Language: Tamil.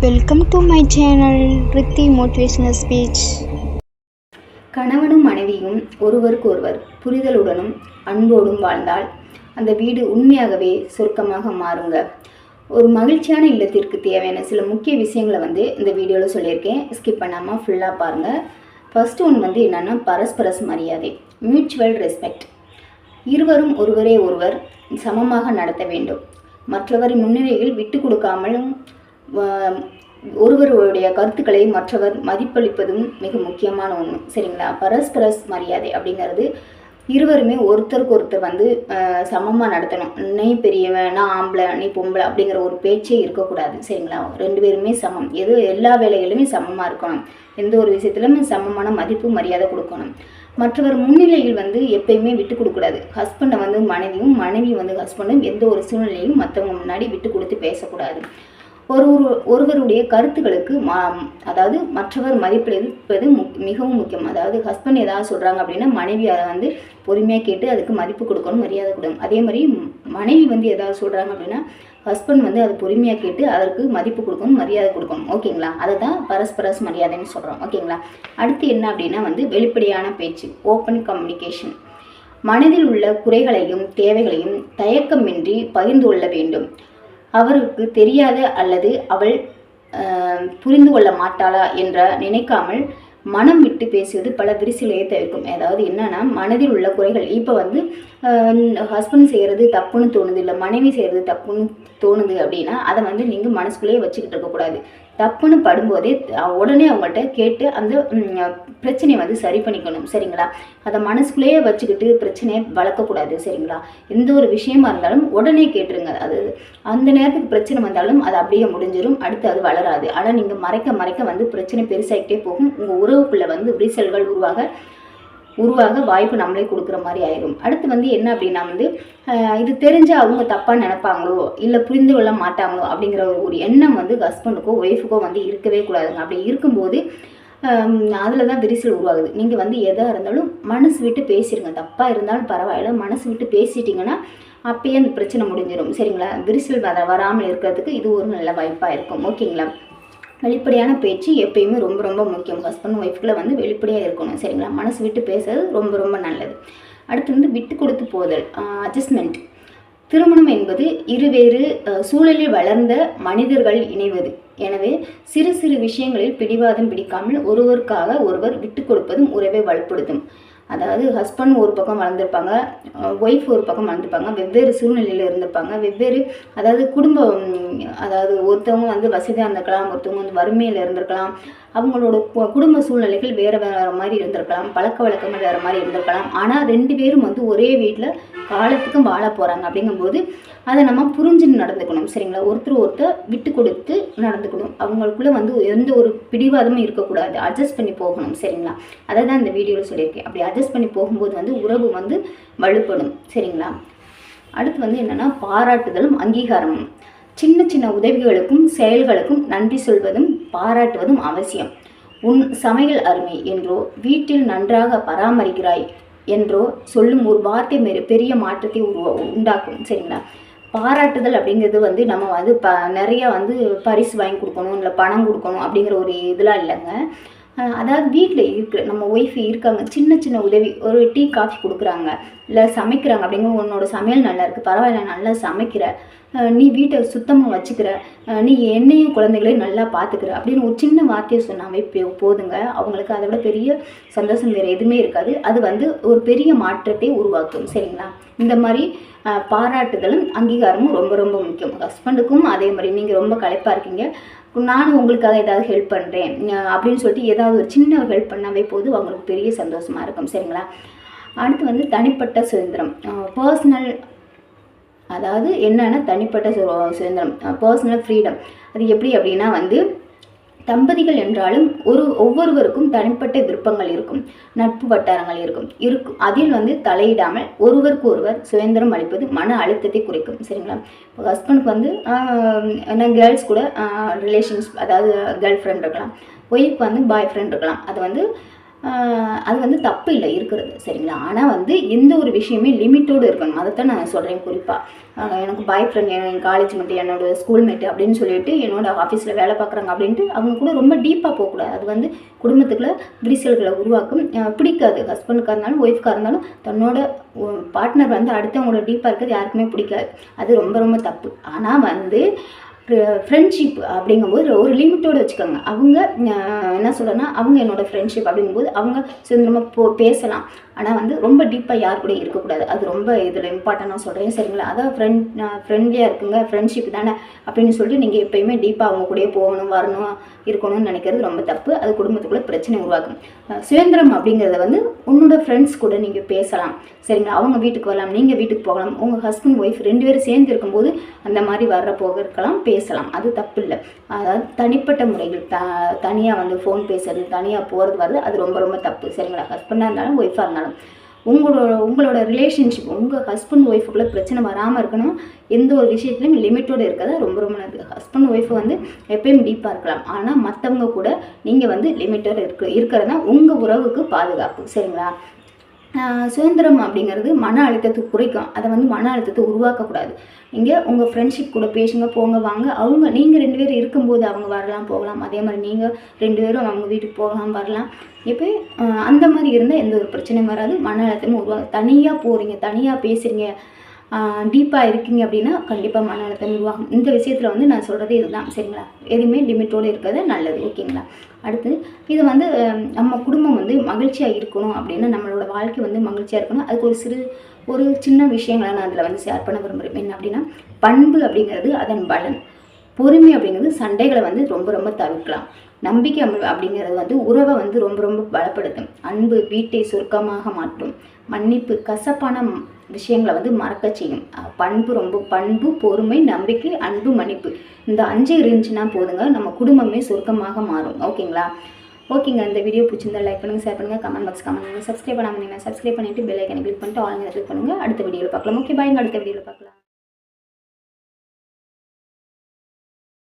Welcome to my channel Riddhi motivational speech. கணவனும் மனைவியும் ஒருவருக்கொருவர் புரிதலுடனும் அன்போடும் வாழ்ந்தால் அந்த வீடு உண்மையாகவே சொர்க்கமாக மாறுங்க. ஒரு மகிழ்ச்சியான இல்லத்திற்கு தேவையான சில முக்கிய விஷயங்களை இந்த வீடியோவில் சொல்லியிருக்கேன். ஸ்கிப் பண்ணாமல் ஃபுல்லாக பாருங்கள். ஃபர்ஸ்ட் ஒன்று என்னென்னா பரஸ்பரஸ் மரியாதை, மியூச்சுவல் ரெஸ்பெக்ட். இருவரும் ஒருவரே ஒருவர் சமமாக நடத்த வேண்டும். மற்றவரின் முன்னிலையில் விட்டு கொடுக்காமலும் ஒருவருடைய கருத்துக்களை மற்றவர் மதிப்பளிப்பதும் மிக முக்கியமான ஒன்று. சரிங்களா? பரஸ்பரஸ் மரியாதை அப்படிங்கிறது இருவருமே ஒருத்தருக்கு ஒருத்தர் சமமாக நடத்தணும். நீ பெரியவன், நான் ஆம்பளை, நீ பொம்பளை அப்படிங்கிற ஒரு பேச்சே இருக்கக்கூடாது. சரிங்களா? ரெண்டு பேருமே சமம். எல்லா வேலைகளுமே சமமாக இருக்கணும். எந்த ஒரு விஷயத்துலையுமே சமமான மதிப்பு மரியாதை கொடுக்கணும். மற்றவர் முன்னிலையில் எப்பயுமே விட்டு கொடுக்கூடாது. ஹஸ்பண்டை மனைவியும், மனைவி ஹஸ்பண்டும் எந்த ஒரு சூழ்நிலையும் மற்றவங்க முன்னாடி விட்டு கொடுத்து பேசக்கூடாது. ஒருவருடைய கருத்துக்களுக்கு அதாவது மற்றவர் மதிப்பளிப்பது மிகவும் முக்கியம். அதாவது ஹஸ்பண்ட் ஏதாவது சொல்கிறாங்க அப்படின்னா மனைவி அதை பொறுமையாக கேட்டு அதுக்கு மதிப்பு கொடுக்கணும், மரியாதை கொடுக்கணும். அதே மாதிரி மனைவி ஏதாவது சொல்கிறாங்க அப்படின்னா ஹஸ்பண்ட் அதை பொறுமையாக கேட்டு அதற்கு மதிப்பு கொடுக்கணும், மரியாதை கொடுக்கணும். ஓகேங்களா? அதை தான் பரஸ்பரஸ் மரியாதைன்னு சொல்கிறோம். ஓகேங்களா? அடுத்து என்ன அப்படின்னா வெளிப்படையான பேச்சு, ஓப்பன் கம்யூனிகேஷன். மனதில் உள்ள குறைகளையும் தேவைகளையும் தயக்கமின்றி பகிர்ந்து கொள்ள வேண்டும். அவருக்கு தெரியாத அல்லது அவள் புரிந்து கொள்ள மாட்டாளா என்ற நினைக்காமல் மனம் விட்டு பேசுவது பல விரிசலையை தவிர்க்கும். அதாவது என்னன்னா, மனதில் உள்ள குறைகள் இப்போ ஹஸ்பண்ட் செய்கிறது தப்புன்னு தோணுது, இல்லை மனைவி செய்கிறது தப்புன்னு தோணுது அப்படின்னா அதை நீங்கள் மனசுக்குள்ளேயே வச்சுக்கிட்டு இருக்கக்கூடாது. தப்புன்னு படும்போதே உடனே அவங்கள்ட்ட கேட்டு அந்த பிரச்சனையை சரி பண்ணிக்கணும். சரிங்களா? அதை மனசுக்குள்ளேயே வச்சுக்கிட்டு பிரச்சனையை வளர்க்கக்கூடாது. சரிங்களா? எந்த ஒரு விஷயமா இருந்தாலும் உடனே கேட்டுருங்க. அது அந்த நேரத்துக்கு பிரச்சனை வந்தாலும் அது அப்படியே முடிஞ்சிடும், அடுத்து அது வளராது. ஆனால் நீங்கள் மறைக்க மறைக்க பிரச்சனை பெருசாகிட்டே போகும். உங்கள் உறவுக்குள்ளே விரிசல்கள் உருவாக வாய்ப்பு நம்மளே கொடுக்குற மாதிரி ஆயிடும். அடுத்து என்ன அப்படின்னா இது தெரிஞ்ச அவங்க தப்பாக நினைப்பாங்களோ இல்லை புரிந்து கொள்ள மாட்டாங்களோ அப்படிங்கிற ஒரு எண்ணம் ஹஸ்பண்டுக்கோ ஒய்ஃபுக்கோ இருக்கவே கூடாதுங்க. அப்படி இருக்கும்போது அதில் தான் விரிசல் உருவாகுது. நீங்கள் எதாக இருந்தாலும் மனசு விட்டு பேசிடுங்க. தப்பாக இருந்தாலும் பரவாயில்ல, மனசு விட்டு பேசிட்டிங்கன்னா அப்பயே அந்த பிரச்சனை முடிஞ்சிடும். சரிங்களா? விரிசல் வராமல் இருக்கிறதுக்கு இது ஒரு நல்ல வாய்ப்பாக இருக்கும். ஓகேங்களா? வெளிப்படையான பேச்சு எப்பயுமே ரொம்ப ரொம்ப முக்கியம். ஹஸ்பண்ட் ஒய்ஃப்குள்ளே வெளிப்படையாக இருக்கணும். சரிங்களா? மனசு விட்டு பேசுறது ரொம்ப ரொம்ப நல்லது. அடுத்து விட்டு கொடுத்து போதல், அட்ஜஸ்ட்மெண்ட். திருமணம் என்பது இருவேறு சூழலில் வளர்ந்த மனிதர்கள் இணைவது. எனவே சிறு சிறு விஷயங்களில் பிடிவாதம் பிடிக்காமல் ஒருவருக்காக ஒருவர் விட்டு கொடுப்பதும் உறவை வலுப்படுத்தும். அதாவது ஹஸ்பண்ட் ஒரு பக்கம் வளர்ந்துருப்பாங்க, ஒய்ஃப் ஒரு பக்கம் வளர்ந்துருப்பாங்க, வெவ்வேறு சூழ்நிலையில் இருந்திருப்பாங்க, வெவ்வேறு அதாவது குடும்பம், அதாவது ஒருத்தவங்க வசதியாக இருந்திருக்கலாம், ஒருத்தவங்க வறுமையில் இருந்திருக்கலாம், அவங்களோட குடும்ப சூழ்நிலைகள் வேறு மாதிரி இருந்திருக்கலாம், பழக்க வழக்கங்கள் வேறு மாதிரி இருந்திருக்கலாம். ஆனால் ரெண்டு பேரும் ஒரே வீட்டில் காலத்துக்கும் வாழ போகிறாங்க. அப்படிங்கும்போது அதை நம்ம புரிஞ்சு நடந்துக்கணும். சரிங்களா? ஒருத்தர் விட்டு கொடுத்து நடந்துக்கணும். அவங்களுக்குள்ள எந்த ஒரு பிடிவாதமும் இருக்கக்கூடாது. அட்ஜஸ்ட் பண்ணி போகணும். சரிங்களா? அதை தான் இந்த வீடியோவில் சொல்லியிருக்கேன். அப்படி அட்ஜஸ்ட் பண்ணி போகும்போது உறவு வலுப்படும். சரிங்களா? அடுத்து என்னென்னா பாராட்டுதலும் அங்கீகாரமும். சின்ன சின்ன உதவிகளுக்கும் செயல்களுக்கும் நன்றி சொல்வதும் பாராட்டுவதும் அவசியம். உன் சமையல் அருமை என்றோ, வீட்டில் நன்றாக பராமரிக்கிறாய் என்றோ சொல்லும் ஒரு வார்த்தை பெரிய மாற்றத்தை உண்டாக்கும். சரிங்களா? பாராட்டுதல் அப்படிங்கிறது நம்ம நிறையா பரிசு வாங்கி கொடுக்கணும், இல்லை பணம் கொடுக்கணும் அப்படிங்கிற ஒரு இதெல்லாம் இல்லைங்க. அதாவது வீட்டில் இருக்கிற நம்ம ஒய்ஃப் இருக்காங்க, சின்ன சின்ன உதவி, ஒரு டீ காஃபி கொடுக்குறாங்க, இல்லை சமைக்கிறாங்க அப்படிங்கிற, உன்னோட சமையல் நல்லா இருக்குது, பரவாயில்ல நல்லா சமைக்கிற, நீ வீட்டை சுத்தமாக வச்சுக்கிற, நீ என்னையும் குழந்தைகளையும் நல்லா பார்த்துக்கிற அப்படின்னு ஒரு சின்ன வார்த்தையை சொன்னாவே போதுங்க. அவங்களுக்கு அதை விட பெரிய சந்தோஷம் வேறு எதுவுமே இருக்காது. அது ஒரு பெரிய மாற்றத்தை உருவாக்கும். சரிங்களா? இந்த மாதிரி பாராட்டுதலும் அங்கீகாரமும் ரொம்ப ரொம்ப முக்கியம். ஹஸ்பண்டுக்கும் அதே மாதிரி, நீங்கள் ரொம்ப களைப்பாக இருக்கீங்க, நானும் உங்களுக்காக ஏதாவது ஹெல்ப் பண்ணுறேன் அப்படின்னு சொல்லிட்டு ஏதாவது ஒரு சின்ன ஹெல்ப் பண்ணாவே போதும், அவங்களுக்கு பெரிய சந்தோஷமாக இருக்கும். சரிங்களா? அடுத்து தனிப்பட்ட சுதந்திரம், பர்சனல். அதாவது என்னென்னா தனிப்பட்ட சுதந்திரம், பர்சனல் ஃப்ரீடம். அது எப்படி அப்படின்னா தம்பதிகள் என்றாலும் ஒவ்வொருவருக்கும் தனிப்பட்ட விருப்பங்கள் இருக்கும், நட்பு வட்டாரங்கள் இருக்கும். அதில் தலையிடாமல் ஒருவருக்கு ஒருவர் சுதந்திரம் அளிப்பது மன அழுத்தத்தை குறைக்கும். சரிங்களா? இப்போ ஹஸ்பண்டுக்கு என்ன கேர்ள்ஸ் கூட ரிலேஷன்ஸ், அதாவது கேர்ள் ஃப்ரெண்ட் இருக்கலாம், ஒய்ஃப்க்கு பாய் ஃப்ரெண்ட் இருக்கலாம். அது அது வந்து தப்பு இல்லை இருக்கிறது, சரிங்களா. ஆனால் வந்து எந்த ஒரு விஷயமே லிமிட்டோடு இருக்கணும். அதைத்தான் நான் சொல்கிறேன் குறிப்பாக. எனக்கு பாய் ஃப்ரெண்ட், என் காலேஜ் மேட்டு, என்னோடய ஸ்கூல் மேட்டு அப்படின்னு சொல்லிட்டு என்னோடய ஆஃபீஸில் வேலை பார்க்குறாங்க அப்படின்ட்டு அவங்க கூட ரொம்ப டீப்பாக போகக்கூடாது. அது வந்து குடும்பத்துக்குள்ள விரிசல்களை உருவாக்கும். பிடிக்காது. ஹஸ்பண்டுக்காக இருந்தாலும் ஒய்ஃப்காக இருந்தாலும் தன்னோட பார்ட்னர் வந்து அடுத்தவங்களோட டீப்பாக இருக்கிறது யாருக்குமே பிடிக்காது. அது ரொம்ப ரொம்ப தப்பு. ஆனால் வந்து ஃப்ரெண்ட்ஷிப் அப்படிங்கும்போது ஒரு லிமிட்டோடு வச்சுக்கோங்க. அவங்க என்ன சொல்கிறேன்னா, அவங்க என்னோடய ஃப்ரெண்ட்ஷிப் அப்படிங்கும்போது அவங்க சுதந்திரமாக பேசலாம். ஆனால் வந்து ரொம்ப டீப்பாக யார் கூட இருக்கக்கூடாது. அது ரொம்ப இதில் இம்பார்ட்டண்ட்டாக சொல்கிறேன், சரிங்களா. அதான் ஃப்ரெண்ட்லியாக இருக்குங்க, ஃப்ரெண்ட்ஷிப் தானே அப்படின்னு சொல்லிட்டு நீங்கள் எப்போயுமே டீப்பாக அவங்க கூடயே போகணும், வரணும், இருக்கணும்னு நினைக்கிறது ரொம்ப தப்பு. அது குடும்பத்துக்குள்ளே பிரச்சனை உருவாக்கும். சுதந்திரம் அப்படிங்கிறத வந்து உன்னோட ஃப்ரெண்ட்ஸ் கூட நீங்கள் பேசலாம், சரிங்களா. அவங்க வீட்டுக்கு வரலாம், நீங்கள் வீட்டுக்கு போகலாம். உங்கள் ஹஸ்பண்ட் ஒய்ஃப் 2 பேரும் சேர்ந்து இருக்கும்போது அந்த மாதிரி வர்ற போக இருக்கலாம், பேசலாம். அது தப்பு இல்லை. அதாவது தனிப்பட்ட முறைகள் தனியாக வந்து ஃபோன் பேசுறது, தனியாக போகிறது வருது, அது ரொம்ப ரொம்ப தப்பு, சரிங்களா. ஹஸ்பண்டாக இருந்தாலும் ஒய்ஃபாக இருந்தாலும் உங்களோட ரிலேஷன்ஷிப் உங்கள் ஹஸ்பண்ட் ஒய்ஃபுக்குள்ளே பிரச்சனை வராமல் இருக்கணும். எந்த ஒரு விஷயத்துலையும் லிமிட்டோடு இருக்கிறதா ரொம்ப ரொம்ப நல்லது. ஹஸ்பண்ட் ஒய்ஃபு வந்து எப்பயும் டீப்பாக இருக்கலாம், ஆனால் மற்றவங்க கூட நீங்கள் வந்து லிமிட்டோடு இருக்கிறதா உங்கள் உறவுக்கு பாதுகாப்பு, சரிங்களா. சுதந்திரம் அப்படிங்கிறது மன அழுத்தத்தை குறைக்கும். அதை வந்து மன அழுத்தத்தை உருவாக்கக்கூடாது. நீங்கள் உங்கள் ஃப்ரெண்ட்ஷிப் கூட பேசுங்க, போங்க வாங்க. நீங்கள் 2 பேரும் இருக்கும்போது அவங்க வரலாம் போகலாம். அதே மாதிரி நீங்கள் 2 பேரும் அவங்க வீட்டுக்கு போகலாம் வரலாம். இப்போ அந்த மாதிரி இருந்தால் எந்த ஒரு பிரச்சனையும் வராது, மன அழுத்தமும் உருவாகும். தனியாக போகிறீங்க, தனியாக பேசுகிறீங்க, டீப்பாக இருக்கீங்க அப்படின்னா கண்டிப்பாக மன அழுத்தம் உருவாகும். இந்த விஷயத்தில் வந்து நான் சொல்கிறது இதுதான், சரிங்களா. எதுவுமே லிமிட்டோடு இருக்கிறது நல்லது, ஓகேங்களா. அடுத்து இது வந்து நம்ம குடும்பம் வந்து மகிழ்ச்சியாக இருக்கணும் அப்படின்னா, நம்மளோட வாழ்க்கை வந்து மகிழ்ச்சியாக இருக்கணும். அதுக்கு ஒரு சின்ன விஷயங்களை நான் அதில் வந்து ஷேர் பண்ண விரும்புகிறேன். என்ன அப்படின்னா, பண்பு அப்படிங்கிறது அதன் பலன், பொறுமை அப்படிங்கிறது சண்டைகளை வந்து ரொம்ப ரொம்ப தவிர்க்கலாம். நம்பிக்கை அப்படிங்கிறது வந்து உறவை வந்து ரொம்ப ரொம்ப பலப்படுத்தும். அன்பு வீட்டை சுருக்கமாக மாற்றும். மன்னிப்பு கசப்பான விஷயங்களை வந்து மறக்க செய்யும். பண்பு, பொறுமை, நம்பிக்கை, அன்பு, மன்னிப்பு, இந்த 5 இருந்துச்சுன்னா போதுங்க, நம்ம குடும்பமே சுருக்கமாக மாறும், ஓகேங்களா. ஓகேங்க, இந்த வீடியோ பிடிச்சிருந்தா லைக் பண்ணுங்கள், ஷேர் பண்ணுங்கள், கமெண்ட் பாக்ஸ் கமெண்ட் பண்ணுங்கள். சப்ஸ்கிரைப் பண்ணாமல் சப்ஸ்கிரைப் பண்ணிவிட்டு பெல் ஐக்கனை கிளிக் பண்ணிட்டு ஆல் கிளிக் பண்ணுங்கள். அடுத்த வீடியோவில் பார்க்கலாம். ஓகே, பாய்ங்க. அடுத்த வீடியோவில் பார்க்கலாம்.